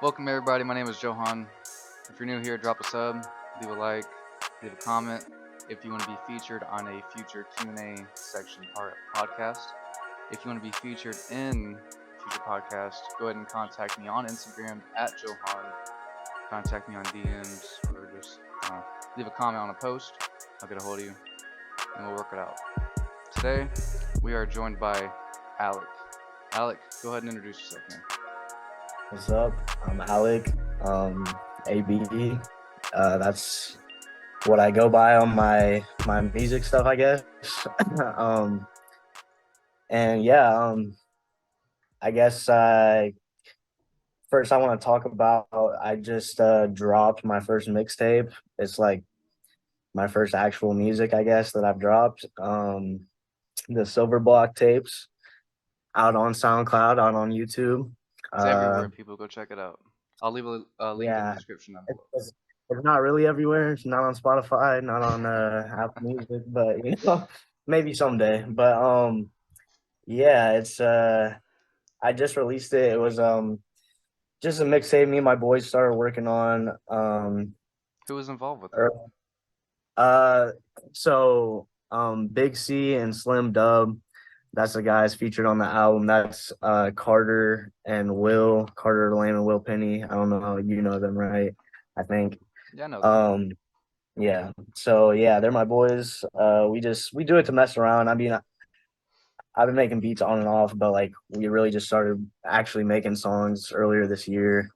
Welcome everybody. My name is Johan. If you're new here, drop a sub, leave a like, leave a comment. If you want to be featured on a future Q&A section part podcast, if you want to be featured in future podcast, go ahead and contact me on Instagram at Johan. Contact me on DMs or just leave a comment on a post. I'll get a hold of you and we'll work it out. Today we are joined by Alek. Alek, go ahead and introduce yourself, man. What's up? I'm Alek, ABE. That's what I go by on my music stuff, I guess. um, and yeah, I guess first I want to talk about I just dropped my first mixtape. It's like my first actual music, I guess, that I've dropped. The Silver Block tapes out on SoundCloud, out on YouTube. It's everywhere. Uh, People go check it out. I'll leave a link in the yeah, description down below. it's, it's not really everywhere. It's not on Spotify, not on Apple Music, but maybe someday. But yeah, it's I just released it. It was just a mixtape me and my boys started working on Who was involved with it? early. uh so Big C and Slim Dub, that's the guys featured on the album. That's Carter Lane and Will Penny. I don't know, you know them, right? I think. Yeah, I know them. Um Yeah. So yeah, they're my boys. We do it to mess around. I mean, I've been making beats on and off, but like we really just started actually making songs earlier this year,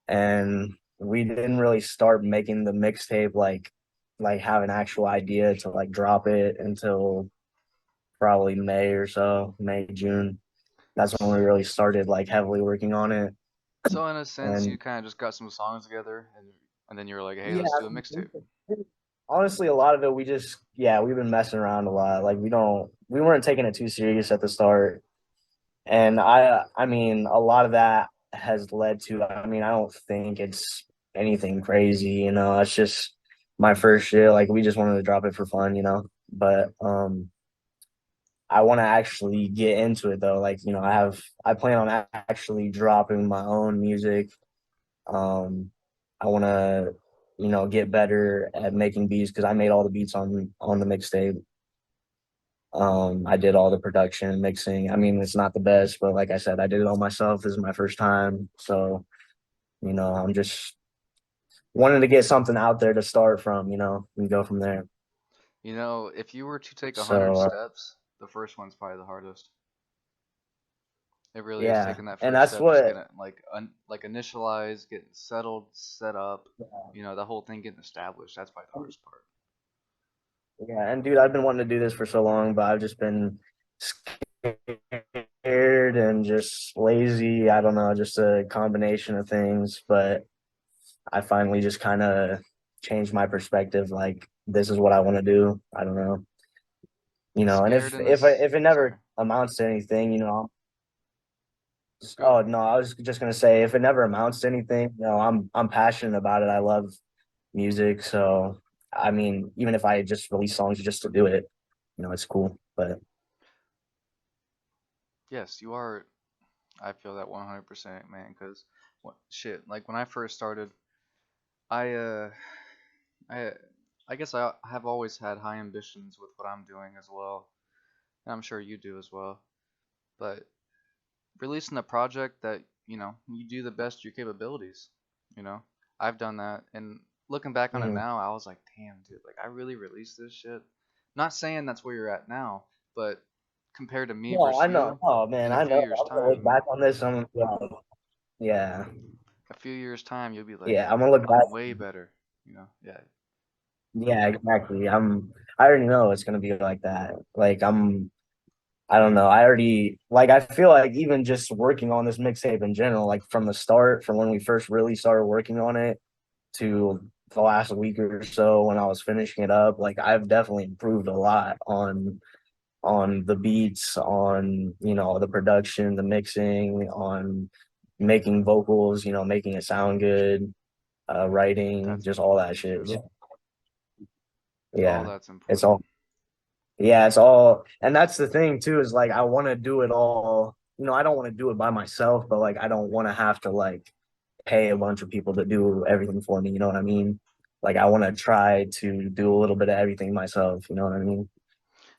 and we didn't really start making the mixtape like have an actual idea to like drop it until probably May or so, May, June. That's when we really started like heavily working on it. So in a sense, you And kind of just got some songs together, and then you were like, "Hey, yeah, let's do a mixtape." honestly, a lot of it we just we've been messing around a lot. Like we weren't taking it too serious at the start, and I mean a lot of that has led to. I mean, I don't think it's anything crazy. It's just my first shit. Like we just wanted to drop it for fun. But I want to actually get into it though. Like I plan on actually dropping my own music. I want to get better at making beats because I made all the beats on the mixtape. I did all the production, mixing. I mean, it's not the best, but like I said, I did it all myself. This is my first time, so I'm just wanting to get something out there to start from, and go from there. If you were to take 100 So steps, the first one's probably the hardest. It really is yeah, taking that and first that's step, just what. getting it like initialized, getting settled, set up. The whole thing getting established. That's probably the hardest part. Yeah, and dude, I've been wanting to do this for so long, but I've just been scared and just lazy. I don't know, just a combination of things. But I finally just kind of changed my perspective. Like this is what I want to do. I don't know, and Scared if in if this. if it Sorry. never amounts to anything, Go. oh no, I was just gonna say if it never amounts to anything, I'm passionate about it. I love music, so I mean, even if I just release songs just to do it, it's cool. But Yes, you are. I feel that 100%, man. Cause what shit? Like when I first started, I I I guess I have always had high ambitions with what I'm doing as well, and I'm sure you do as well. But releasing a project that you do the best of your capabilities. You know, I've done that, and looking back on it mhm. now, I was like, damn, dude, like I really released this shit. Not saying that's where you're at now, but compared to me No, versus I know. you, Oh in man, a I few know. years' I'm gonna look time, back on this. Yeah, a few years' time, you'll be like, yeah. I'm gonna look back. I'm way better. Yeah. Yeah, exactly. I already know it's gonna be like that. Like I don't know. I already like. I feel like even just working on this mixtape in general, like from the start, from when we first really started working on it to the last week or so when I was finishing it up, like I've definitely improved a lot on the beats, on the production, the mixing, on making vocals, making it sound good, writing, That's just all important that for shit. sure. All Yeah, that's it's important. all. Yeah, it's all, and that's the thing too, is like I want to do it all. I don't want to do it by myself, but like I don't want to have to like pay a bunch of people to do everything for me. You know what I mean? Like I want to try to do a little bit of everything myself. You know what I mean?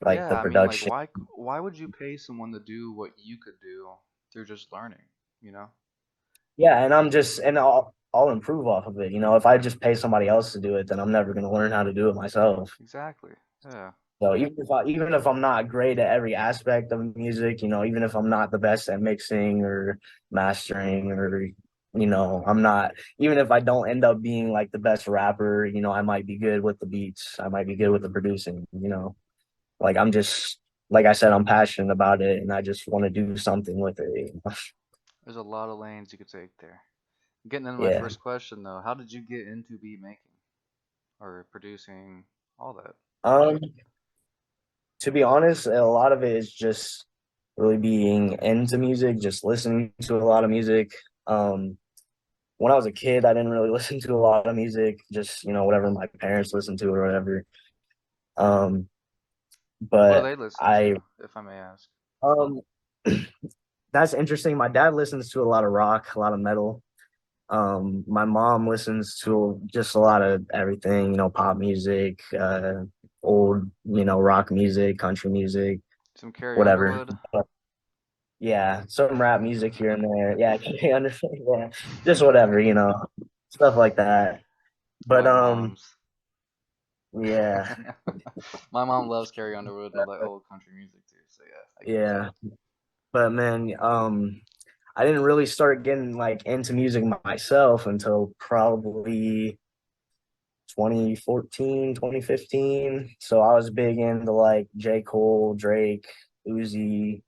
Like Yeah, the I mean, like, production. why would you pay someone to do what you could do through just learning, you know? Yeah, and I'll improve off of it. You know, if I just pay somebody else to do it, then I'm never gonna learn how to do it myself. Exactly. Yeah. So even if I'm not great at every aspect of music, you know, even if I'm not the best at mixing or mastering or you know, I'm not even if I don't end up being like the best rapper, you know, I might be good with the beats. I might be good with the producing, you know. Like I'm just like I said, I'm passionate about it and I just want to do something with it. You know? There's a lot of lanes you could take there. Getting into my Yeah. first question though, how did you get into beat making or producing, all that? Um, to be honest, a lot of it is just really being into music, just listening to a lot of music. Um, when I was a kid, I didn't really listen to a lot of music, just you know whatever my parents listened to or whatever. Um, What do but they listen I to, if I may ask? um, that's interesting. My dad listens to a lot of rock, a lot of metal. My mom listens to just a lot of everything, you know, pop music, old, you know, rock music, country music, Some Carrie whatever. Underwood? But yeah, some rap music here and there. Yeah, I understand. Yeah, just whatever, you know, stuff like that. But White moms. yeah, My mom loves Carrie Underwood and like old country music too, so yeah, I get yeah. But man, I didn't really start getting like into music myself until probably 2014, 2015. So I was big into like J. Cole, Drake, Uzi.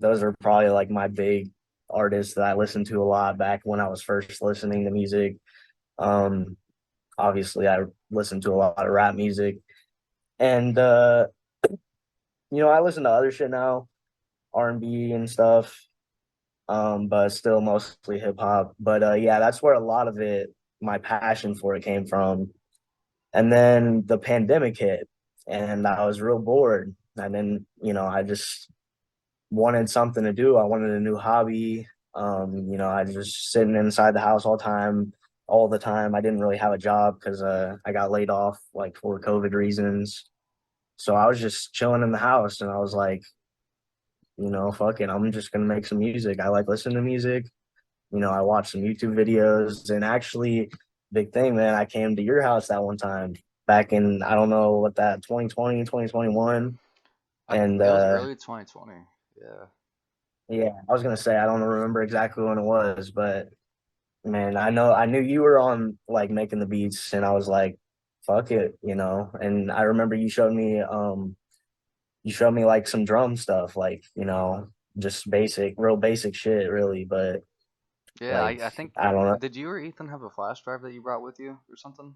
Those are probably like my big artists that I listened to a lot back when I was first listening to music. Um, Obviously I listened to a lot of rap music. And you know, I listen to other shit now, R&B and stuff. But still mostly hip hop. But yeah, that's where a lot of it, my passion for it came from. And then the pandemic hit, and I was real bored. And then, you know, I just wanted something to do. I wanted a new hobby. You know, I was just sitting inside the house all the time. I didn't really have a job because I got laid off like for COVID reasons. So I was just chilling in the house, and I was like, you know, fuck it, I'm just gonna make some music. I like listening to music. You know, I watched some YouTube videos and actually big thing, man, I came to your house that one time back in I don't know what that 2020, 2021. And It was early 2020. Yeah. yeah, I was gonna say I don't remember exactly when it was, but man, I knew you were on like making the beats and I was like, fuck it, you know. And I remember you showed me like some drum stuff, like, you know, just real basic shit really, but Yeah, like I think, I don't know. did you or Ethan have a flash drive that you brought with you or something?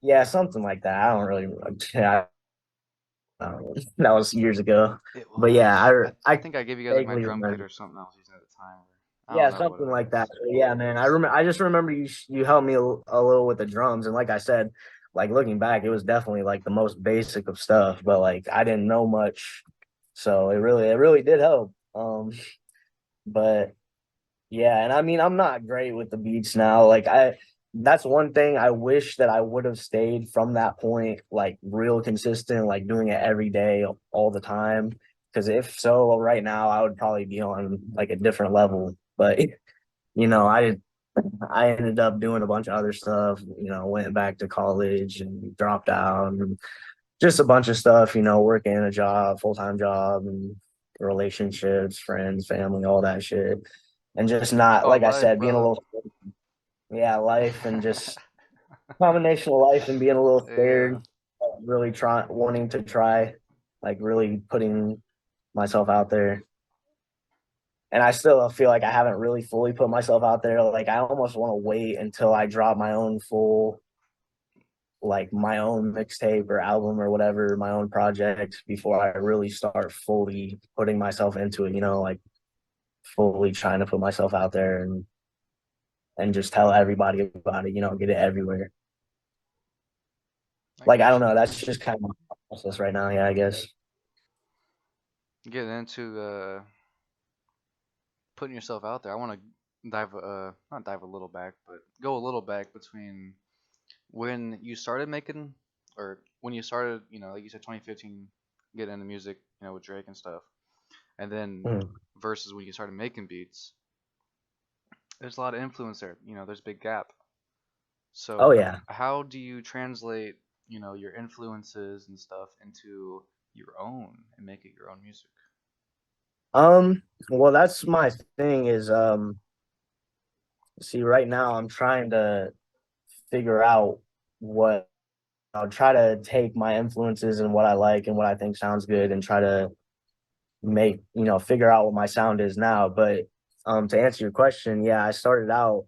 Yeah, something like that. I don't really. Yeah, that was years ago. It But yeah, was. I I think I gave you guys like my vaguely drum kit remember. or something I was using at the time. Or, I Yeah, don't know what something it like that. was. Yeah, man. I just remember you helped me a little with the drums, and like I said, like looking back, it was definitely like the most basic of stuff. But like I didn't know much, so it really did help. But yeah, and I mean, I'm not great with the beats now. That's one thing I wish that I would have stayed from that point, like real consistent, like doing it every day, all the time. Because if so, right now I would probably be on like a different level. But you know, I ended up doing a bunch of other stuff. You know, went back to college and dropped out, and just a bunch of stuff. You know, working a job, full time job, and relationships, friends, family, all that shit and just not Oh, like I life, said, being a brother. little yeah, life and just combination of life and being a little Yeah. scared, really wanting to try, like really putting myself out there. And I still feel like I haven't really fully put myself out there. Like I almost want to wait until I drop my own like my own mixtape or album or whatever, my own project before I really start fully putting myself into it, you know, like fully trying to put myself out there and just tell everybody about it, you know, get it everywhere. I Like I get don't you. know, that's just kind of my process right now. Yeah, I guess. Getting into putting yourself out there. I want to. dive not dive a little back, but go a little back between when you started making, or when you started, like you said, 2015, getting into music, with Drake and stuff, and then Mhm. versus when you started making beats. There's a lot of influence there. There's a big gap. Oh So yeah. how do you translate, your influences and stuff into your own and make it your own music? Well, that's my thing is see, right now I'm trying to figure out what I'll try to take my influences and what I like and what I think sounds good and try to make, figure out what my sound is now. But to answer your question, yeah, I started out,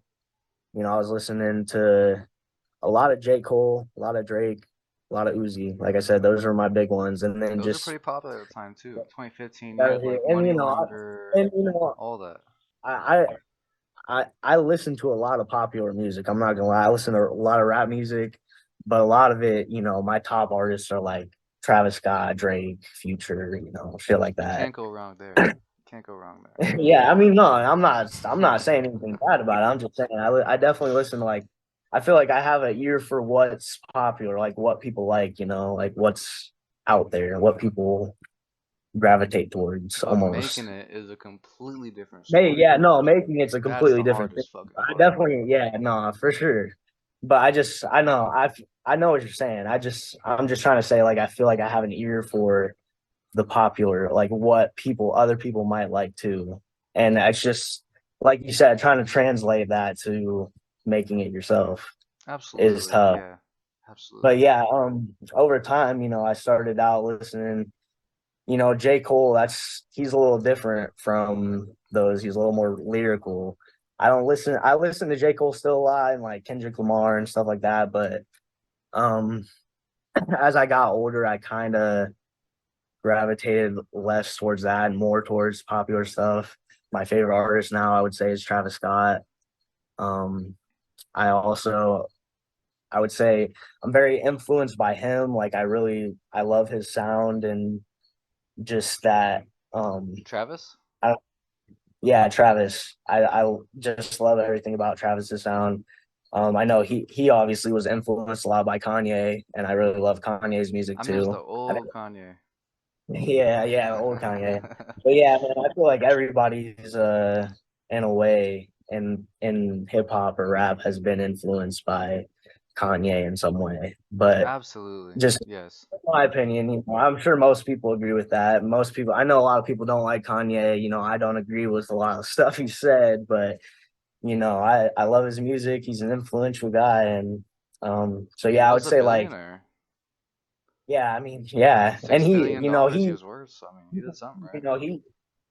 I was listening to a lot of J. Cole, a lot of Drake, a lot of Uzi. Like I said, those are my big ones. And then Those are just pretty popular at the time too. 2015, you had like and Money you know, Launderer, and you know, all that. I I listen to a lot of popular music. I'm not gonna lie. I listen to a lot of rap music, but a lot of it, my top artists are like Travis Scott, Drake, Future, shit like You that. can't go wrong there. Can't go wrong Yeah, I mean, no, I'm not saying anything bad about it. I'm just saying I definitely listen to like I feel like I have an ear for what's popular, like what people like, like what's out there, what people gravitate towards But almost. making it is a completely different Maybe, story. yeah, no, making it's a That's completely the different thing. hardest fucking I part. definitely, yeah, no, for sure. But I know what you're saying. I'm just trying to say like I feel like I have an ear for the popular, like what other people might like too. And it's just like you said, trying to translate that to making it yourself is Absolutely, tough. yeah. But Absolutely. yeah, over time, I started out listening, J. Cole, he's a little different from those. He's a little more lyrical. I listen to J. Cole still a lot and like Kendrick Lamar and stuff like that, but um as I got older, I kind of gravitated less towards that and more towards popular stuff. My favorite artist now, I would say, is Travis Scott. Um, I also, I would say, I'm very influenced by him. Like, I love his sound and just that. Travis? I, yeah, Travis. I just love everything about Travis's sound. I know he obviously was influenced a lot by Kanye, and I really love Kanye's music I miss the too. I old Kanye. Yeah, yeah, old Kanye. But yeah, man, I feel like everybody's in a way in hip hop or rap has been influenced by Kanye in some way. But Absolutely. just Yes. in my opinion, I'm sure most people agree with that. Most people I know a lot of people don't like Kanye, I don't agree with a lot of stuff he said, but I love his music. He's an influential guy and so He yeah, I would was a say like billionaire. yeah, I mean, yeah. And Six billion dollars he was worth. So I mean, he did something you right. know, he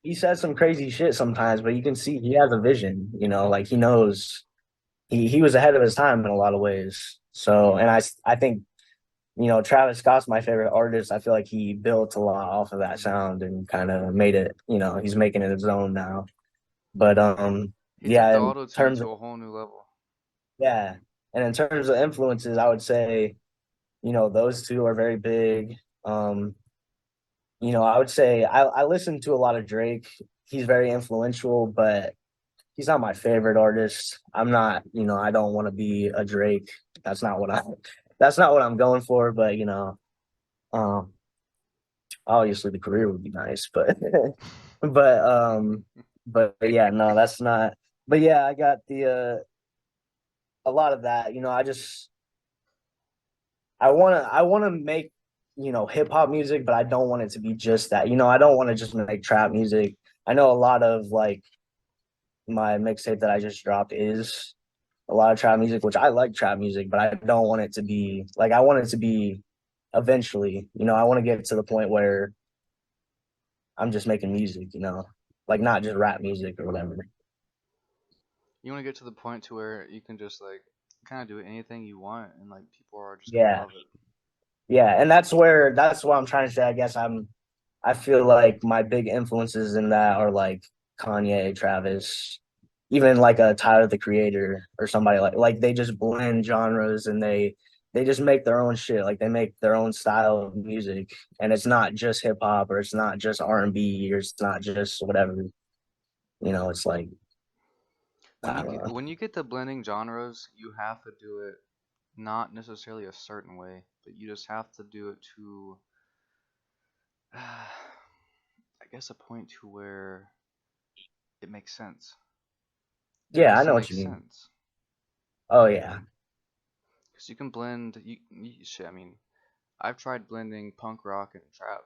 he says some crazy shit sometimes, but you can see he has a vision, like he knows he was ahead of his time in a lot of ways. So, and I think, Travis Scott's my favorite artist. I feel like he built a lot off of that sound and kind of made it, he's making it his own now. But He took yeah, the in auto tune terms to of a whole new level. yeah, and in terms of influences, I would say, those two are very big. Um, I would say I listen to a lot of Drake. He's very influential, but he's not my favorite artist. I'm not, I don't want to be a Drake. That's not what I that's not what I'm going for, but um obviously the career would be nice, but but but yeah, no, that's not but yeah, I got the a lot of that. I wanna make, hip hop music, but I don't want it to be just that. I don't want to just make trap music. I know a lot of like my mixtape that I just dropped is a lot of trap music, which I like trap music, but I don't want it to be like I want it to be eventually, I want to get to the point where I'm just making music, like not just rap music or whatever. You want to get to the point to where you can just like kind of do anything you want, and like people are just gonna Yeah. love it. Yeah. And that's what I'm trying to say. I guess I feel like my big influences in that are like Kanye, Travis, even like a Tyler the Creator or somebody like they just blend genres and they just make their own shit. Like they make their own style of music, and it's not just hip hop or it's not just R&B or it's not just whatever. It's like when I you don't get know. when you get to blending genres, you have to do it not necessarily a certain way, but you just have to do it to, I guess, a point to where it makes sense. It Yeah, has I to know what make you mean. sense Oh yeah. because you can blend. Shit. I mean, I've tried blending punk rock and trap.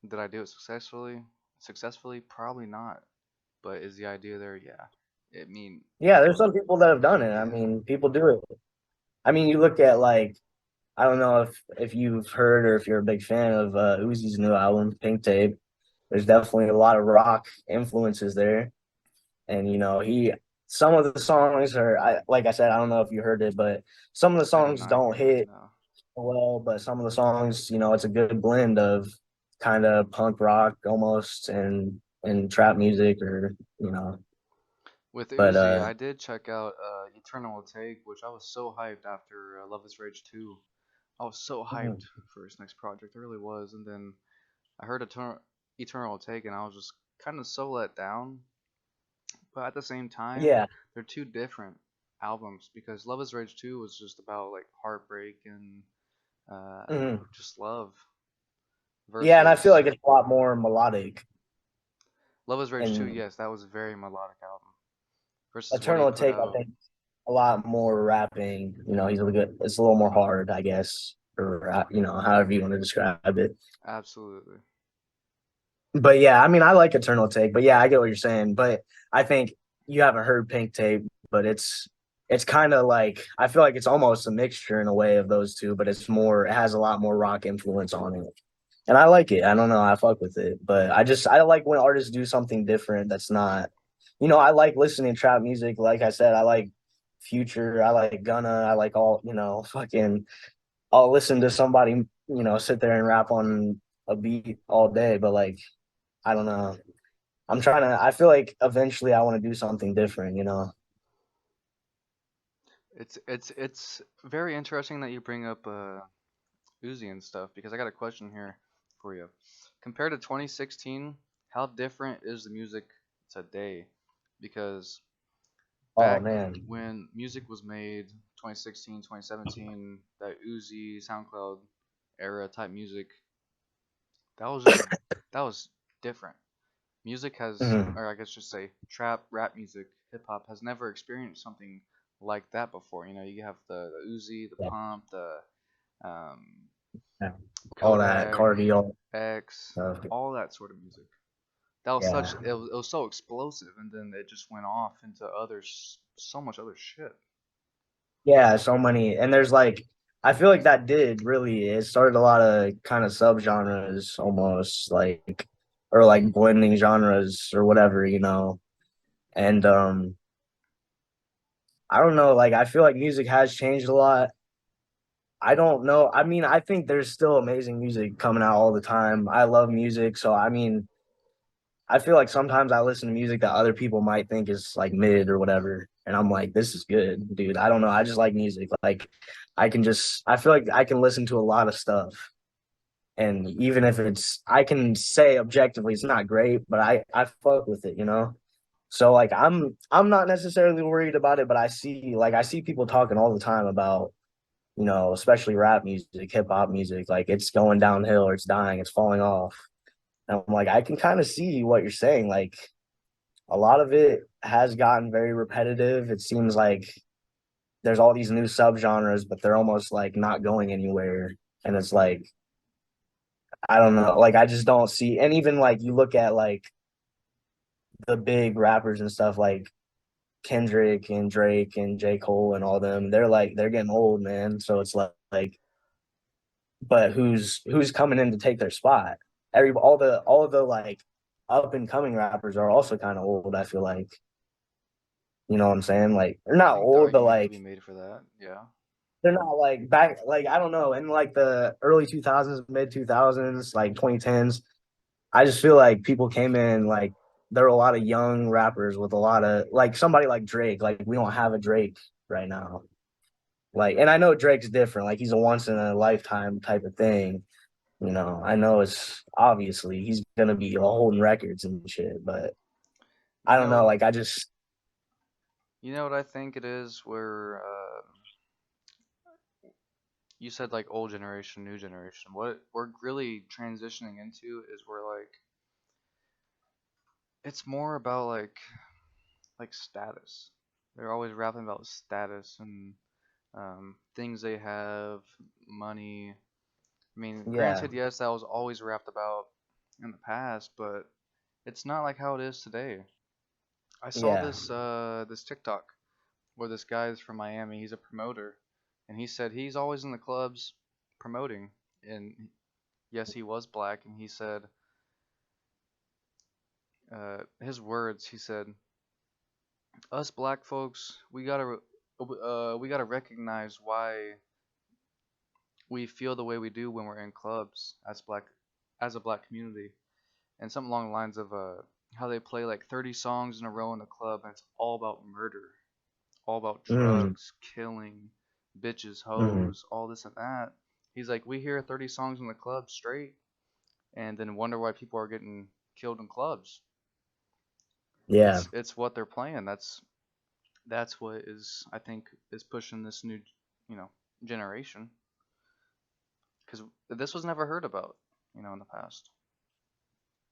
Did I do it successfully? Successfully, probably not. But is the idea there? Yeah. I mean, Yeah, there's some people that have done it. I yeah. mean, people do it. I mean, you look at like I don't know if you've heard or if you're a big fan of Uzi's new album, Pink Tape. There's definitely a lot of rock influences there, and he some of the songs are like I said, I don't know if you heard it, but some of the I did songs not don't hear it. hit No. well, but some of the songs, it's a good blend of kind of punk rock almost and trap music or With but Uzi, I did check out Eternal Take, which I was so hyped after Love is Rage 2. I was so hyped mhm. for his next project. I really was. And then I heard Eternal Take, and I was just kind of so let down. But at the same time, Yeah. they're two different albums because Love is Rage 2 was just about like heartbreak and uh, Mhm. just love Yeah, and I feel versus like it's a lot more melodic. Love is Rage 2. And Yes, that was a very melodic album versus what he Eternal put Take, I out. think, a lot more rapping. He's a good. It's a little more hard, I guess, or however you want to describe it. Absolutely. But yeah, I mean, I like Eternal Take. But yeah, I get what you're saying. But I think you haven't heard Pink Tape, but it's kind of like I feel like it's almost a mixture in a way of those two, but it has a lot more rock influence on it. And I like it. I don't know, I fuck with it. But I like when artists do something different that's not I like listening to trap music. Like I said, I like Future, I like Gunna, I like all, fucking I'll listen to somebody, sit there and rap on a beat all day, but like I don't know. I feel like eventually I want to do something different. It's very interesting that you bring up Uzi and stuff because I got a question here for you. Compared to 2016, how different is the music today? Because Oh back man. when music was made, 2016, 2017, that Uzi, SoundCloud era type music, that was just that was different. Music has, Mhm. or I guess just say trap, rap music, hip hop has never experienced something like that before. You know, you have the Uzi, the Yeah, Pump, the um, yeah. All that Kodak, cardio X, stuff. all that sort of music. That was Yeah. it was so explosive, and then it just went off into so much other shit. Yeah, so many. And there's like I feel like that did really it started a lot of kind of subgenres almost like or like blending genres or whatever. And I don't know, like I feel like music has changed a lot. I don't know. I mean, I think there's still amazing music coming out all the time. I love music, so I mean, I feel like sometimes I listen to music that other people might think is like mid or whatever, and I'm like, this is good, dude. I don't know. I just like music. Like, I feel like I can listen to a lot of stuff, and even if I can say objectively it's not great, but I fuck with it. So like, I'm not necessarily worried about it, but I see people talking all the time about especially rap music, hip hop music, like it's going downhill or it's dying, it's falling off. And I'm like, I can kind of see what you're saying. Like a lot of it has gotten very repetitive. It seems like there's all these new subgenres, but they're almost like not going anywhere. And it's like, I don't know, like I just don't see. And even like you look at like the big rappers and stuff like Kendrick and Drake and J. Cole and all them, they're getting old, man. So it's like but who's coming in to take their spot? All of the like up and coming rappers are also kind of old. I feel like what I'm saying. Like they're I not think the old, but argument could like be made for that. Yeah. they're not like back. Like I don't know in like the early 2000s, mid 2000s, like 2010s. I just feel like people came in like there were a lot of young rappers with a lot of like somebody like Drake. Like we don't have a Drake right now. Like, and I know Drake's different. Like he's a once in a lifetime type of thing. I know it's obviously he's gonna be holding records and shit, but I You don't know. know, Like I just You know what I think it is? Where you said like old generation, new generation. What we're really transitioning into is we're like it's more about like status. They're always rapping about status and things they have, money. I mean, Yeah, granted, yes, that was always rapped about in the past, but it's not like how it is today. I saw yeah. this TikTok where this guy is from Miami. He's a promoter, and he said he's always in the clubs promoting. And yes, he was black, and he said his words. He said, "Us black folks, we gotta recognize why we feel the way we do when we're in clubs as a black community." And something along the lines of how they play like 30 songs in a row in the club, and it's all about murder, all about Mm, drugs, killing, bitches, mm, hoes, all this and that. He's like, we hear 30 songs in the club straight, and then wonder why people are getting killed in clubs. yeah, It's what they're playing. That's what is I think is pushing this new, you know, generation because this was never heard about, in the past.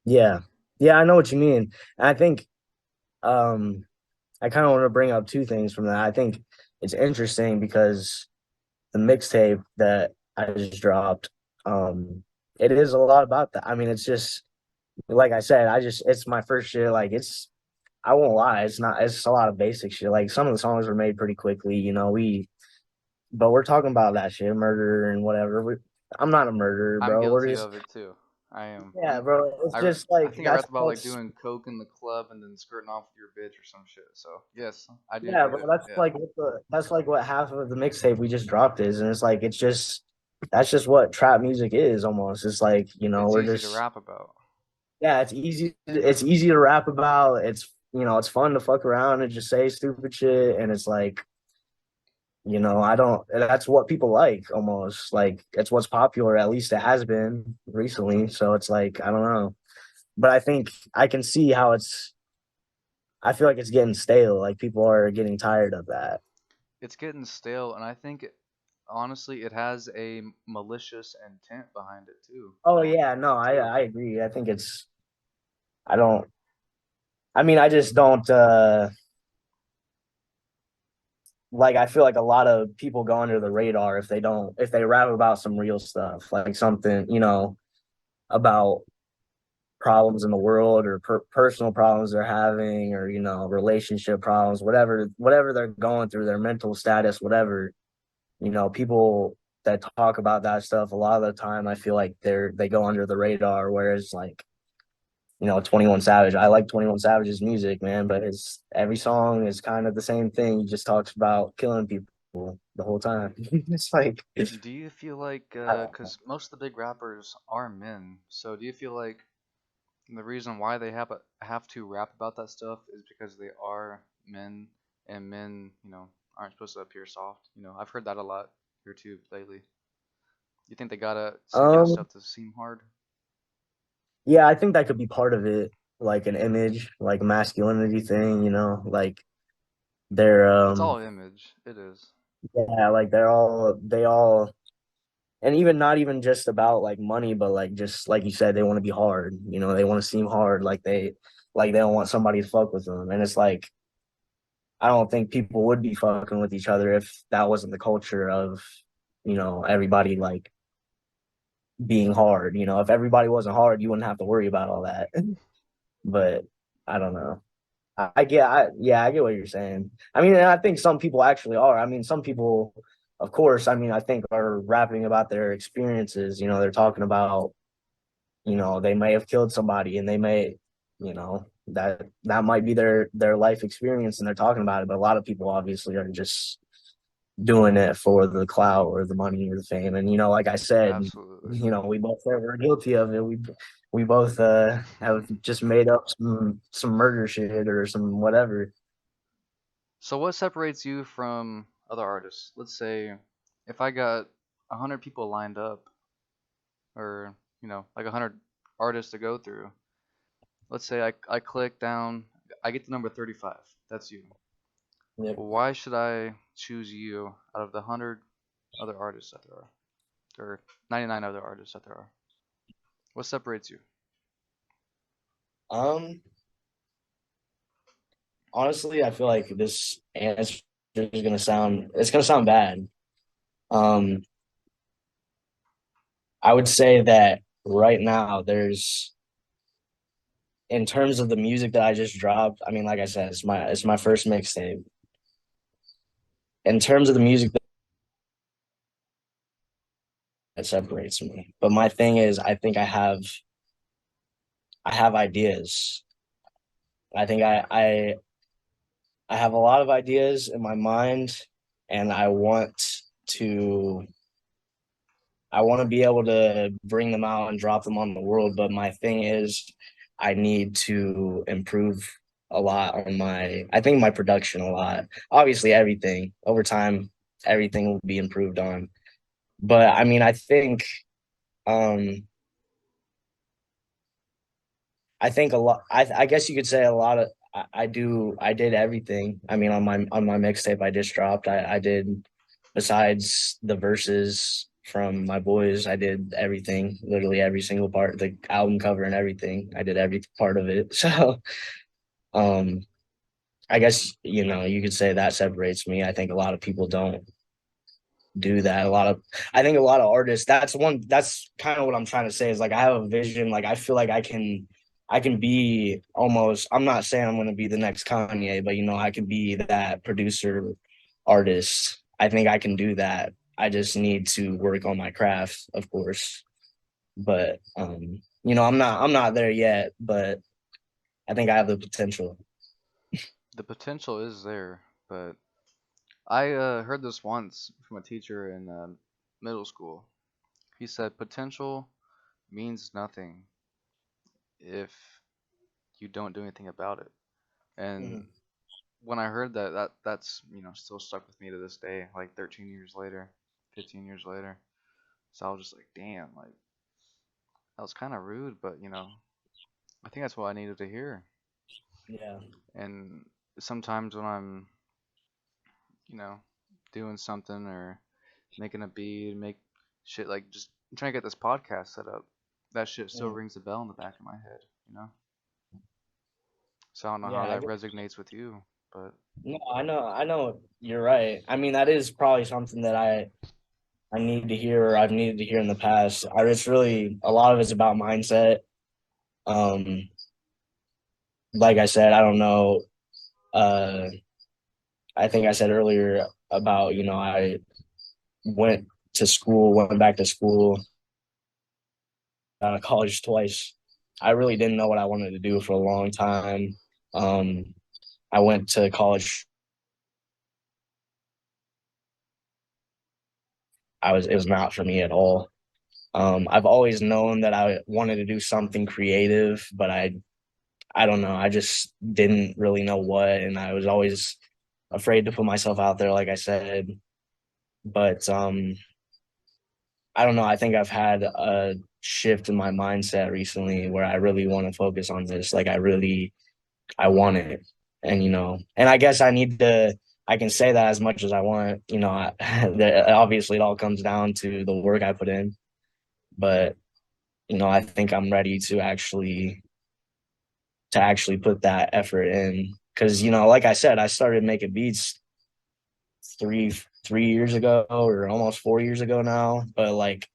yeah, yeah. I know what you mean. And I think um, I kind of want to bring up two things from that. I think it's interesting because the mixtape that I just dropped, it is a lot about that. I mean, it's just like I said, it's my first shit. Like I won't lie, it's a lot of basic shit. Like some of the songs were made pretty quickly, but we're talking about that shit, murder and whatever. I'm not a murderer, I'm bro. We're guilty just of it too. I am. yeah, bro. It's just I like think I that's read about like what's doing coke in the club and then skirting off with your bitch or some shit. So yes, I do yeah, get bro. it. Yeah, That's like what half of the mixtape we just dropped is, and it's like it's just that's just what trap music is almost. It's like it's we're easy to just rap about. yeah, it's easy to rap about. It's fun to fuck around and just say stupid shit, and it's like I don't. That's what people like almost. Like it's what's popular. At least it has been recently. So it's like I don't know, but I think I can see how it's. I feel like it's getting stale. Like people are getting tired of that. It's getting stale, and I think honestly it has a malicious intent behind it too. Oh yeah, no, I agree. I think it's. I don't. I mean, I just don't. Like I feel like a lot of people go under the radar if they rap about some real stuff, like something about problems in the world or personal problems they're having or relationship problems, whatever they're going through, their mental status, whatever. People that talk about that stuff a lot of the time, I feel like they go under the radar. Whereas like 21 Savage, I like 21 Savage's music, man, but his every song is kind of the same thing. He just talks about killing people the whole time. It's like Do you feel like, I don't know. because most of the big rappers are men, so do you feel like the reason why they have to rap about that stuff is because they are men, and men, aren't supposed to appear soft? I've heard that a lot here too lately. You think they gotta say that Um, stuff to seem hard? yeah, I think that could be part of it, like an image, like a masculinity thing, like they're It's all image. It is. yeah, like they all and even not even just about like money, but like just like you said, they want to be hard, they want to seem hard, like they don't want somebody to fuck with them. And it's like I don't think people would be fucking with each other if that wasn't the culture of, everybody like being hard. If everybody wasn't hard, you wouldn't have to worry about all that. But I don't know. Yeah, I get what you're saying. I mean, and I think some people actually are. I mean, some people, of course, I mean, I think are rapping about their experiences. They're talking about, they may have killed somebody and they may, that might be their life experience and they're talking about it. But a lot of people obviously are just doing it for the clout or the money or the fame. And like I said, Absolutely. we both are guilty of it. We both have just made up some murder shit or some whatever. So what separates you from other artists? Let's say if I got 100 people lined up, or like 100 artists to go through. Let's say I click down, I get the number 35. That's you. Yep. Why should I choose you out of the 100 other artists that there are, or 99 other artists that there are? What separates you? Um, Honestly, I feel like this answer is gonna sound bad. Um, I would say that right now there's in terms of the music that I just dropped, I mean, like I said, it's my first mixtape. In terms of the music that separates me. But my thing is I think I have ideas. I think I have a lot of ideas in my mind and to I want to be able to bring them out and drop them on the world. But my thing is, I need to improve a lot on I think my production a lot. Obviously, everything over time, everything will be improved on. But I mean, um, I think a lot. I guess you could say a lot of. I did everything. I mean, on my mixtape I just dropped. I did besides the verses from my boys. I did everything, literally every single part, the album cover and everything. I did every part of it. So, um, I guess you could say that separates me. I think a lot of people don't do that. I think a lot of artists, that's kind of what I'm trying to say is like I have a vision. Like I feel like I can be almost, I'm not saying I'm going to be the next Kanye, but I can be that producer artist. I think I can do that. I just need to work on my craft, of course. But I'm not there yet, but I think I have the potential. The potential is there, but I heard this once from a teacher in middle school. He said potential means nothing if you don't do anything about it. And Mhm. when I heard that, that's still stuck with me to this day, like 13 years later, 15 years later. So I was just like, damn, like that was kind of rude, but I think that's what I needed to hear. Yeah. And sometimes when I'm, you know, doing something or making a beat, make shit like just trying to get this podcast set up, that shit still Mhm. rings a bell in the back of my head. So I don't know how Yeah, that resonates with you, but no, I know you're right. I mean, that is probably something that I need to hear or I've needed to hear in the past. I just really a lot of it's about mindset. Um, like I said, I don't know. Uh, I think I said earlier about I went went back to school, college twice. I really didn't know what I wanted to do for a long time. Um, I went to college. It was not for me at all. I've always known that I wanted to do something creative, but I don't know. I just didn't really know what, and I was always afraid to put myself out there, like I said. But I don't know. I think I've had a shift in my mindset recently where I really want to focus on this. Like I want it, and and I guess I need to. I can say that as much as I want. Obviously it all comes down to the work I put in, but I think I'm ready to actually put that effort in because like I said, I started making beats three years ago or almost 4 years ago now. But like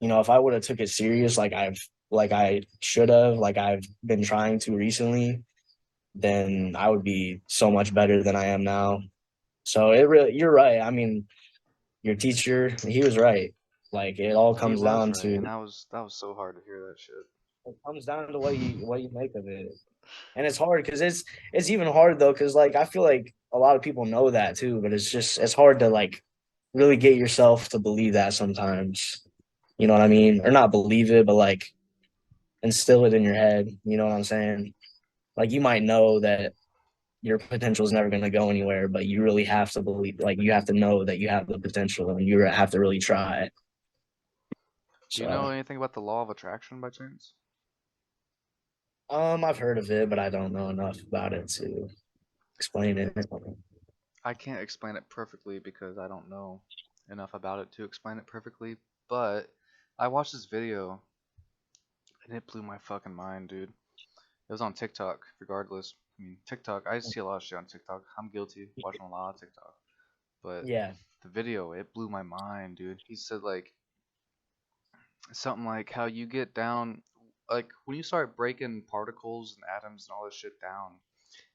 if I would have took it serious, like I should have, like I've been trying to recently, then I would be so much better than I am now. So you're right. I mean, your teacher, he was right. Like he was right, and that was so hard to hear that shit. it comes down to what you make of it. And it's hard because it's even hard though because like I feel like a lot of people know that too, but it's hard to like really get yourself to believe that sometimes. You know what I mean? Or not believe it, but like instill it in your head. You know what I'm saying? Like you might know that your potential is never going to go anywhere, but you really have to believe. Like you have to know that you have the potential, and you have to really try. Do you know So, anything about the law of attraction by chance? I've heard of it, but I don't know enough about it to explain it. I can't explain it perfectly because I don't know enough about it to explain it perfectly, but I watched this video and it blew my fucking mind, dude. It was on TikTok, regardless. I mean, TikTok, I see a lot of shit on TikTok. I'm guilty watching a lot of TikTok. But Yeah. the video, it blew my mind, dude. He said like something like how you get down like when you start breaking particles and atoms and all this shit down,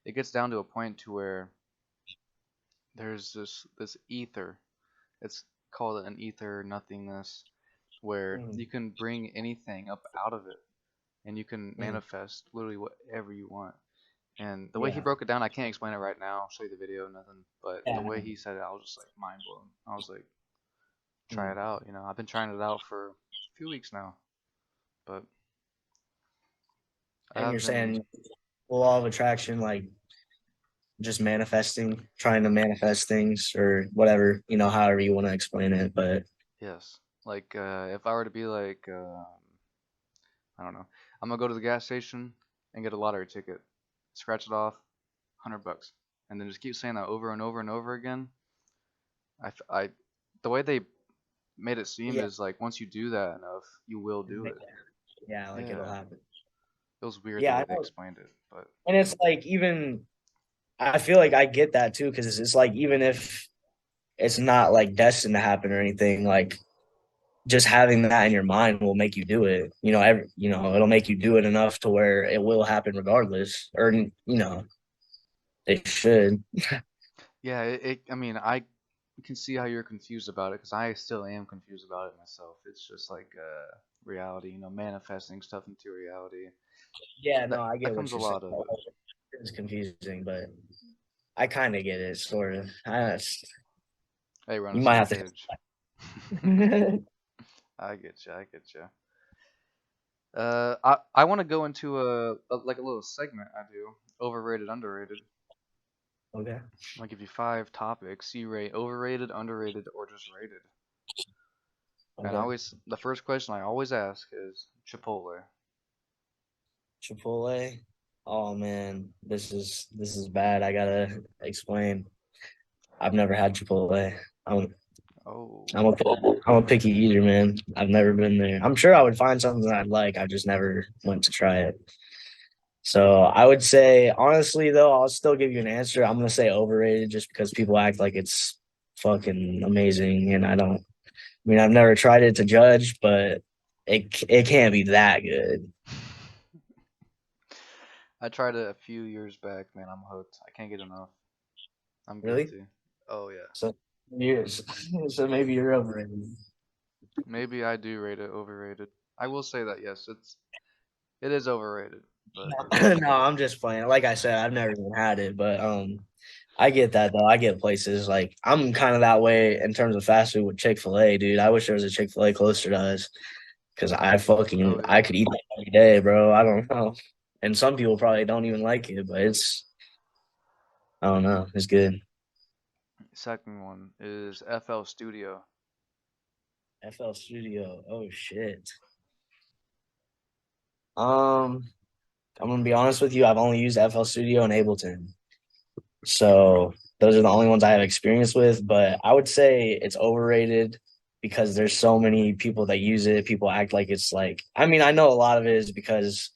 it gets down to a point to where there's this ether. It's called an ether nothingness where Mm, you can bring anything up out of it and you can mm, manifest literally whatever you want. And the way he yeah. broke it down, I can't explain it right now. I'll show you the video, nothing. But the way Yeah. he said it, I was just like mind blown. I was like, try it Mm. out. You know, I've been trying it out for a few weeks now, but I And you're have been. saying law of attraction, like just manifesting, trying to manifest things or whatever, however you want to explain it. But Yes. Like, if I were to be like, I don't know, I'm gonna go to the gas station and get a lottery ticket, scratch it off, $100, and then just keep saying that over and over and over again. The way they made it seem yeah, is like once you do that enough, you will do it. yeah, like it'll Yeah. happen. It was weird the Yeah, way I they know. explained it, but And it's like even I feel like I get that too because it's like even if it's not like destined to happen or anything, like just having that in your mind will make you do it. It'll make you do it enough to where it will happen regardless, or it should. yeah, I mean, I can see how you're confused about it because I still am confused about it myself. It's just like reality, manifesting stuff into reality. Yeah, That no, I that get comes what a you're saying. lot of it. It's confusing, but I kind of get it, sort of. Hey, we're on the You might same have page. to. I get you. I get you. I want to go into like a little segment I do, overrated, underrated. Okay. I'm gonna give you 5 topics. You rate overrated, underrated, or just rated. And Okay. the first question I always ask is Chipotle. Chipotle. Oh man, this is bad. I gotta explain. I've never had Chipotle. I'm Oh, I'm a I'm a picky eater, man. I've never been there. I'm sure I would find something I'd like. I just never went to try it. So I would say, honestly, though, I'll still give you an answer. I'm gonna say overrated just because people act like it's fucking amazing, and I don't. I mean, I've never tried it to judge, but it can't be that good. I tried it a few years back, man. I'm hooked. I can't get enough. I'm Really? guilty. Oh yeah. So years. So maybe you're overrated. Maybe I do rate it overrated. I will say that yes, it is overrated, but No, I'm just playing. Like I said, I've never even had it, but I get that though. I get places like I'm kind of that way in terms of fast food with Chick-fil-A, dude. I wish there was a Chick-fil-A closer to us because oh I yeah. could eat that every day, bro. I don't know. And some people probably don't even like it, but I don't know. It's good. Second one is FL Studio. FL Studio. Oh shit. Um, I'm gonna be honest with you. I've only used FL Studio and Ableton. So those are the only ones I have experience with. But I would say it's overrated because there's so many people that use it. People act like it's like, I mean, I know a lot of it is because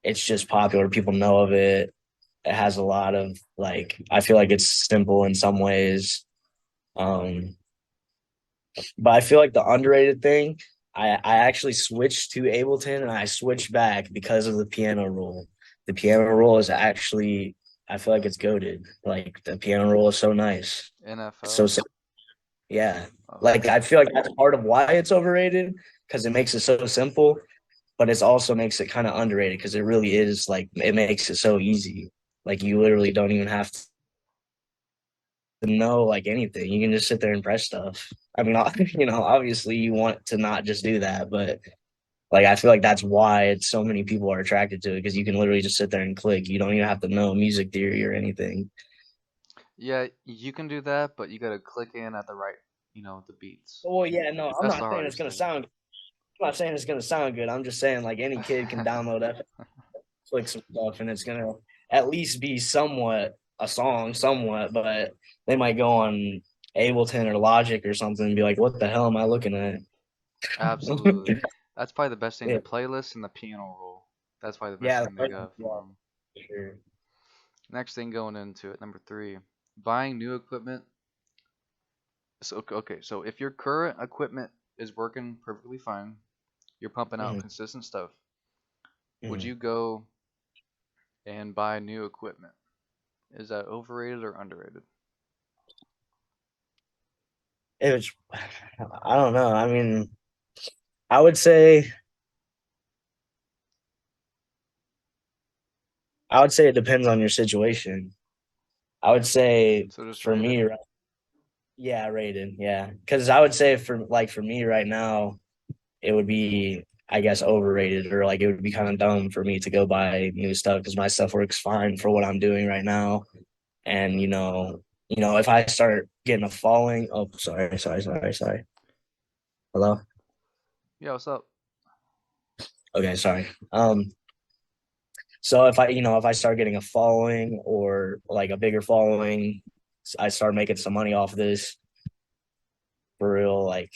it's just popular. People know of it. It has a lot of like, I feel like it's simple in some ways. Um, but I feel like the underrated thing, I actually switched to Ableton and I switched back because of the piano roll. The piano roll is actually, I feel like it's goaded. Like the piano roll is so nice. It's so NFL. simple. Yeah. Oh, Like I feel like that's part of why it's overrated because it makes it so simple, but it also makes it kind of underrated because it really is like it makes it so easy. Like you literally don't even have to know like anything. You can just sit there and press stuff. I mean, obviously you want to not just do that, but like I feel like that's why it's so many people are attracted to it because you can literally just sit there and click. You don't even have to know music theory or anything. yeah, you can do that, but you gotta click in at the right, the beats. Well, yeah, no, I'm That's the not saying it's hardest gonna thing. sound. I'm not saying it's gonna sound good. I'm just saying like any kid can download that, click some stuff, and it's gonna at least be somewhat. a song somewhat, but they might go on Ableton or Logic or something and be like, "What the hell am I looking at?" Absolutely. That's probably the best thing. The Yeah, playlist and the piano roll. That's probably the best yeah, thing they got yeah, for them. for sure. Next thing going into it, number three, buying new equipment. So okay, so if your current equipment is working perfectly fine, you're pumping out Hmm. consistent stuff, would Hmm. you go and buy new equipment? Is that overrated or underrated? It was, I don't know. I mean, I would say, I would say it depends on your situation. I would say So just for rated. me, yeah, rated, yeah, because I would say for me right now, it would be, I guess, overrated, or like it would be kind of dumb for me to go buy new stuff because my stuff works fine for what I'm doing right now. And if I start getting a following, oh, sorry. Hello. Yeah, what's up? Okay, sorry. So if I start getting a following or like a bigger following, I start making some money off of this for real, like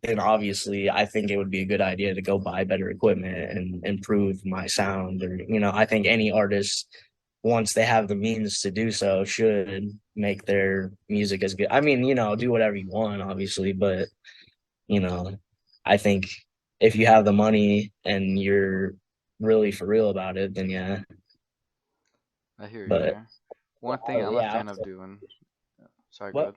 then obviously I think it would be a good idea to go buy better equipment and improve my sound. Or, I think any artist, once they have the means to do so, should make their music as good. I mean, do whatever you want, obviously, but you know, I think if you have the money and you're really for real about it, then yeah. I hear you But there. One thing I'm a yeah, fan of doing. Sorry, go what? ahead.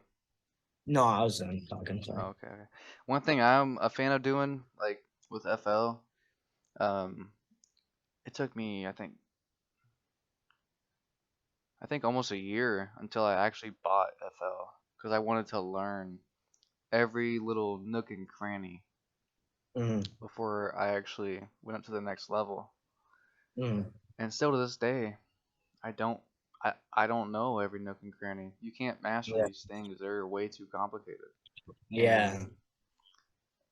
No, I was done talking. Oh, Sorry. okay, okay. One thing I'm a fan of doing, like with FL, um, it took me, I think almost a year until I actually bought FL because I wanted to learn every little nook and cranny Mm, before I actually went up to the next level. mm, And still to this day, I don't, I don't know every nook and cranny. You can't master yeah, these things; they're way too complicated. yeah. And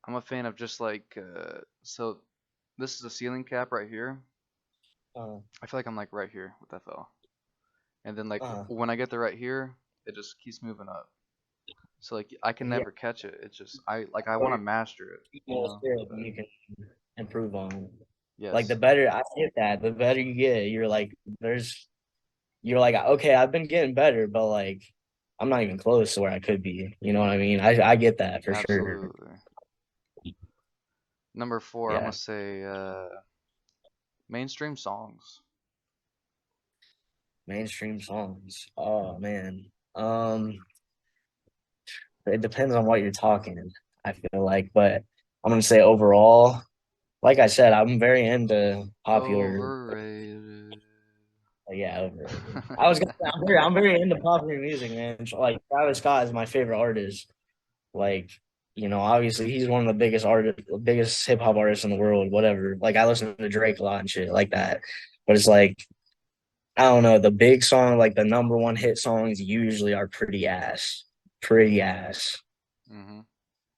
I'm a fan of just like, so this is a ceiling cap right here. Uh, I feel like I'm like right here with FL. And then like uh, when I get to right here, it just keeps moving up. So like I can yeah. never catch it. It's just I So want to master it, you more know. skill But you can improve on. Like the yes, better I get that, the better you get. You're like, okay, I've been getting better, but like I'm not even close to where I could be. You know what I mean? I get that for sure. absolutely. Number four, I'm gonna Yeah. say mainstream songs. Mainstream songs. Oh man. It depends on what you're talking, I feel like, but I'm gonna say overall, like I said, I'm very into popular. Overrated. Yeah, overrated. I was gonna say, I'm very into popular music, man. Like Travis Scott is my favorite artist. Like, obviously he's one of the biggest hip hop artists in the world, whatever. Like I listen to Drake a lot and shit like that. But it's like, I don't know, the big song, like the number one hit songs usually are pretty ass. Pretty ass. Hmm.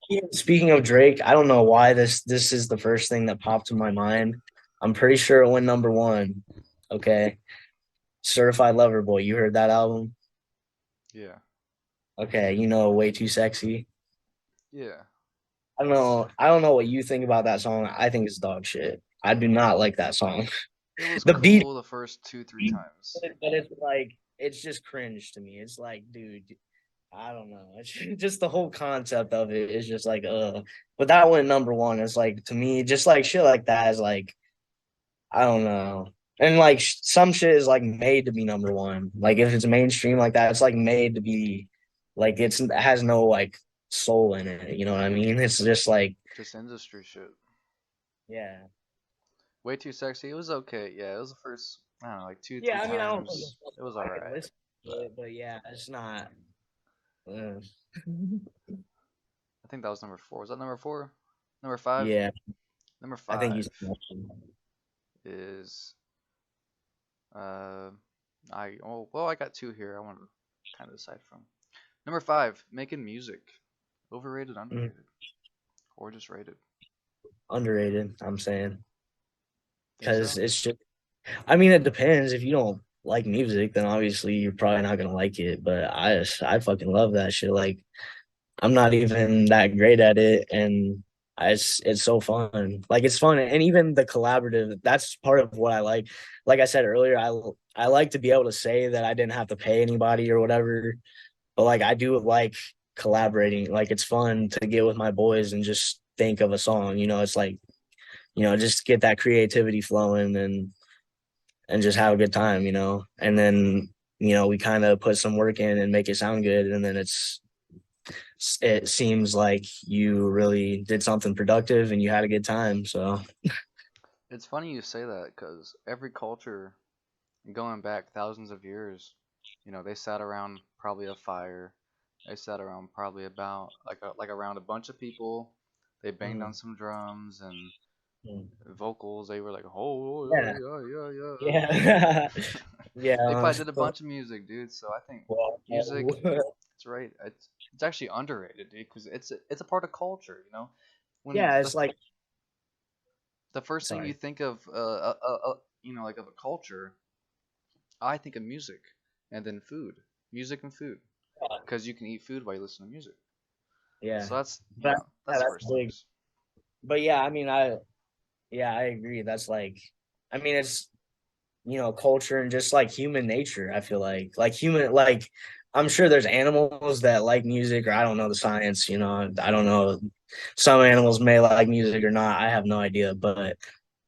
Yeah, speaking of Drake, I don't know why this is the first thing that popped in my mind. I'm pretty sure it went number one. Okay. Certified Lover Boy. You heard that album? Yeah. Okay, Way Too Sexy. Yeah. I don't know what you think about that song. I think it's dog shit. I do not like that song. It was The beat, cool the first two, three times. but it's like it's just cringe to me. It's like, dude, I don't know. It's just the whole concept of it is just like, But that went number one. It's like to me, just like shit like that is like, I don't know. And like some shit is like made to be number one. Like if it's mainstream like that, it's like made to be like it has no like soul in it. You know what I mean? It's just like, Just industry shit. yeah. Way too sexy. It was okay. Yeah, it was the first, I don't know, like two, three Yeah, I mean, I don't think it's times. It was I can alright. listen to But it, but yeah, it's not. uh, I think that was number four. Was that number four? Number five? yeah, Number I think five he's. is uh I got two here. I want to kind of decide from. Number five, making music. Overrated, Mhm. underrated, or just rated. Underrated. I'm saying Think because so? it's just. I mean, it depends if you don't. like music, then obviously you're probably not gonna like it. But I fucking love that shit. Like I'm not even that great at it, and it's so fun. Like it's fun, and even the collaborative. That's part of what I like. Like I said earlier, I like to be able to say that I didn't have to pay anybody or whatever. But like I do like collaborating. Like it's fun to get with my boys and just think of a song. It's like just get that creativity flowing and just have a good time. And then we kind of put some work in and make it sound good, and then it seems like you really did something productive and you had a good time. So It's funny you say that because every culture going back thousands of years, they sat around probably a fire. They sat around probably about like around a bunch of people. They banged on mm, some drums and mm. vocals. They were like, oh Yeah, yeah, yeah, yeah, yeah, yeah. They yeah. probably did a bunch of music, dude. So I think Well, music, it's right. It's actually underrated, dude, because it's a part of culture. When yeah, it's like the first thing you sorry. think of, like of a culture, I think of music, and then food, music and food, because you can eat food while you listen to music. Yeah, So that's but yeah, that's that's first big. things. But yeah, I mean, I agree. That's like, I mean, it's culture and just like human nature. I feel like human, like I'm sure there's animals that like music, or I don't know the science. I don't know. Some animals may like music or not. I have no idea, but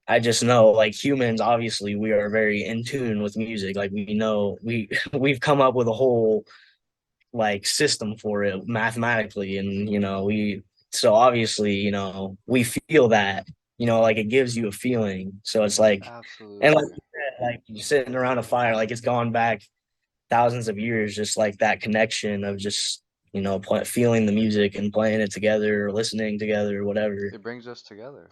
I just know like humans, obviously, we are very in tune with music. Like we know we've come up with a whole like system for it mathematically, and we so obviously we feel that like it gives you a feeling. So it's like, and like Absolutely. you said, like you're sitting around a fire, like it's gone back thousands of years, just like that connection of just feeling the music and playing it together or listening together or whatever. It brings us together.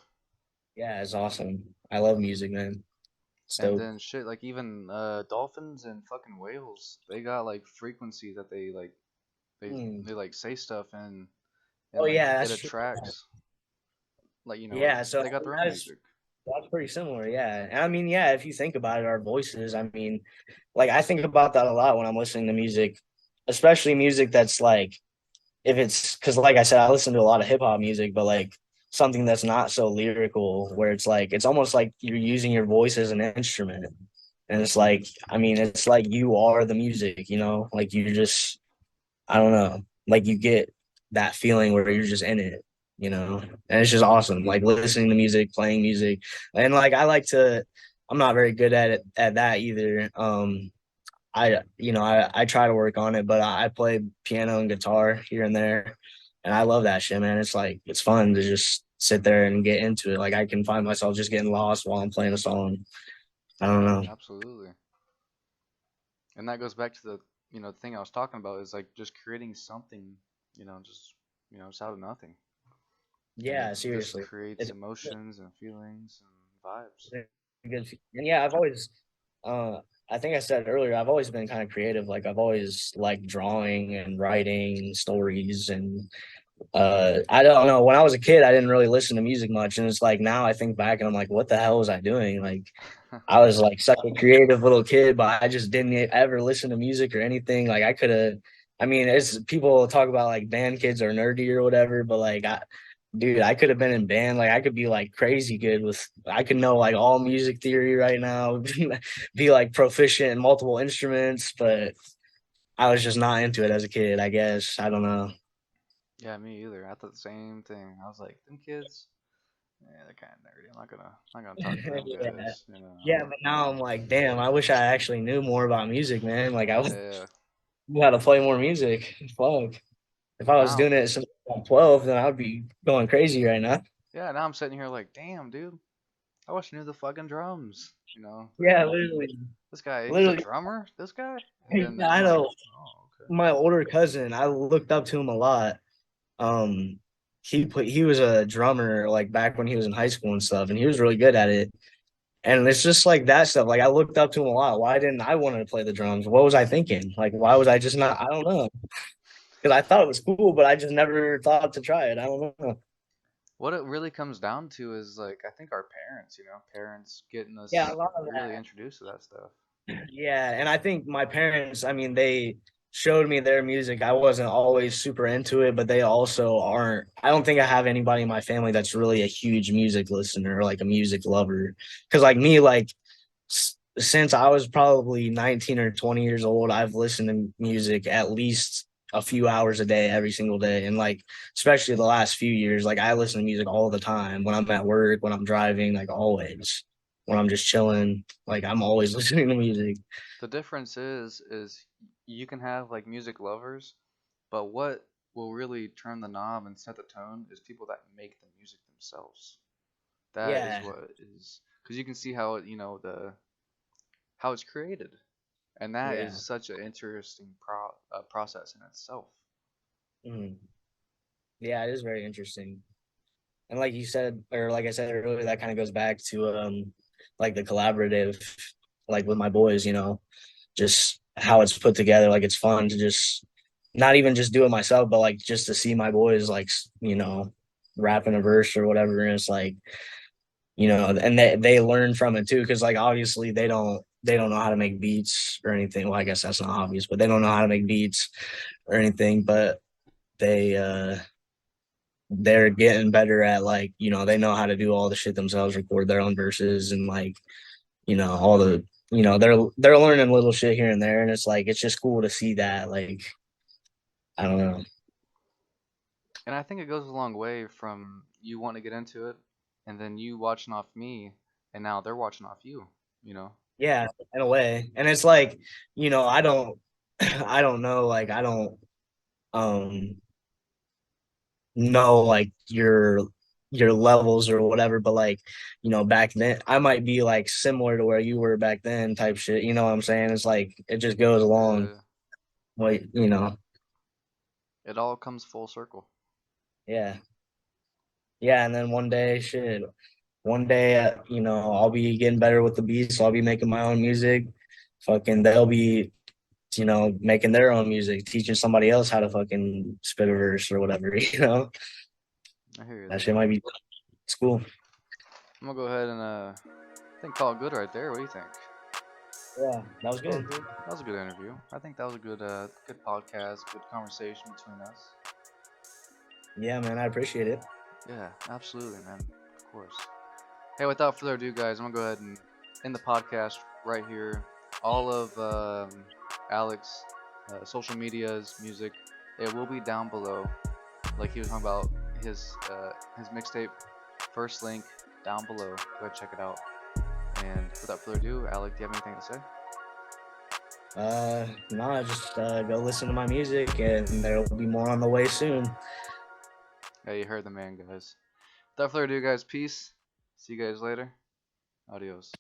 Yeah, it's awesome. I love music, man. It's And dope. then shit, like even dolphins and fucking whales, they got like frequency that they like they Hmm. they like say stuff and Oh like yeah, it that's true. attracts like Yeah, so they got their own that's music. that's pretty similar. Yeah, and I mean, yeah, if you think about it, our voices. I mean, like I think about that a lot when I'm listening to music, especially music that's like if it's because like I said, I listen to a lot of hip hop music, but like something that's not so lyrical, where it's like it's almost like you're using your voice as an instrument, and it's like I mean, it's like you are the music, like you just I don't know. Like you get that feeling where you're just in it, and it's just awesome. Like listening to music, playing music, and like I like to. I'm not very good at it at that either. I try to work on it, but I play piano and guitar here and there, and I love that shit, man. It's like it's fun to just sit there and get into it. Like I can find myself just getting lost while I'm playing a song. I don't know. Absolutely. And that goes back to the thing I was talking about is like just creating something, just just out of nothing. And it Yeah, just seriously. creates It's emotions and feelings and vibes. good. And yeah, I've always, I think I said earlier, I've always been kind of creative. Like I've always liked drawing and writing stories, and I don't know. When I was a kid, I didn't really listen to music much, and it's like now I think back and I'm like, what the hell was I doing? Like I was like such a creative little kid, but I just didn't ever listen to music or anything. Like I could have. I mean, it's people talk about like band kids are nerdy or whatever, but like dude, I could have been in band. Like I could be like crazy good with. I could know like all music theory right now, be like proficient in multiple instruments, but I was just not into it as a kid. I guess I don't know. Yeah, me either. I thought the same thing. I was like, them kids, yeah, they're kind of nerdy. I'm not gonna talk to them Yeah, guys. yeah, but now I'm like, damn, I wish I actually knew more about music, man. Like I Yeah. knew how to play more music. Fuck. If I was Now, doing it since I'm 12, then I'd be going crazy right now. yeah, now I'm sitting here like, damn, dude. I wish I knew the fucking drums. Like Yeah, literally, this guy, he's a literally. drummer. This guy, and then Yeah, I'm I like, know oh, okay. my older cousin. I looked up to him a lot. Um, he was a drummer like back when he was in high school and stuff, and he was really good at it. And it's just like that stuff. Like I looked up to him a lot. Why didn't I want to play the drums? What was I thinking? Like why was I just not? I don't know. Because I thought it was cool, but I just never thought to try it. I don't know. What it really comes down to is like I think our parents, parents getting Yeah, us a lot of really that. introduced to that stuff. Yeah, and I think my parents, I mean, they showed me their music. I wasn't always super into it, but they also aren't. I don't think I have anybody in my family that's really a huge music listener or like a music lover. Because like me, like since I was probably 19 or 20 years old, I've listened to music at least a few hours a day every single day. And like especially the last few years, like I listen to music all the time when I'm at work, when I'm driving, like always. When I'm just chilling, like I'm always listening to music. The difference is you can have like music lovers, but what will really turn the knob and set the tone is people that make the music themselves. That is Yeah, what is because you can see how it, the how it's created, and that yeah. is such an interesting process in itself. Mhm. Yeah, it is very interesting. And like you said, or like I said earlier, that kind of goes back to like the collaborative, like with my boys, just how it's put together. Like it's fun to just not even just do it myself, but like just to see my boys like rapping a verse or whatever. And it's like, and they learn from it too, because like obviously they don't know how to make beats or anything. Well, I guess that's not obvious, but they don't know how to make beats or anything, but they they're getting better at like, they know how to do all the shit themselves, record their own verses and like, all the they're learning little shit here and there, and it's like it's just cool to see that. Like, I don't know. And I think it goes a long way from you wanting to get into it, and then you watching off me, and now they're watching off you. You know, Yeah, in a way. And it's like, I don't I don't know, like I don't um know like your levels or whatever, but like, back then I might be like similar to where you were back then type shit. You know what I'm saying? It's like it just goes along. uh, Like, it all comes full circle. yeah. Yeah, and then one day, I'll be getting better with the beats. So I'll be making my own music. Fucking, they'll be, making their own music, teaching somebody else how to fucking spit a verse or whatever. I hear you That there. shit might be, it's cool. I'm gonna go ahead and I think call it good right there. What do you think? Yeah, that was Call good. it good. That was a good interview. I think that was a good podcast, good conversation between us. Yeah, man, I appreciate it. Yeah, absolutely, man. Of course. Hey, without further ado, guys, I'm gonna go ahead and end the podcast right here. All of Alek's social medias, music, it will be down below. Like he was talking about his mixtape, first link down below. Go ahead check it out. And without further ado, Alek, do you have anything to say? No, just go listen to my music, and there will be more on the way soon. Yeah, you heard the man, guys. Without further ado, guys, peace. See you guys later. Adios.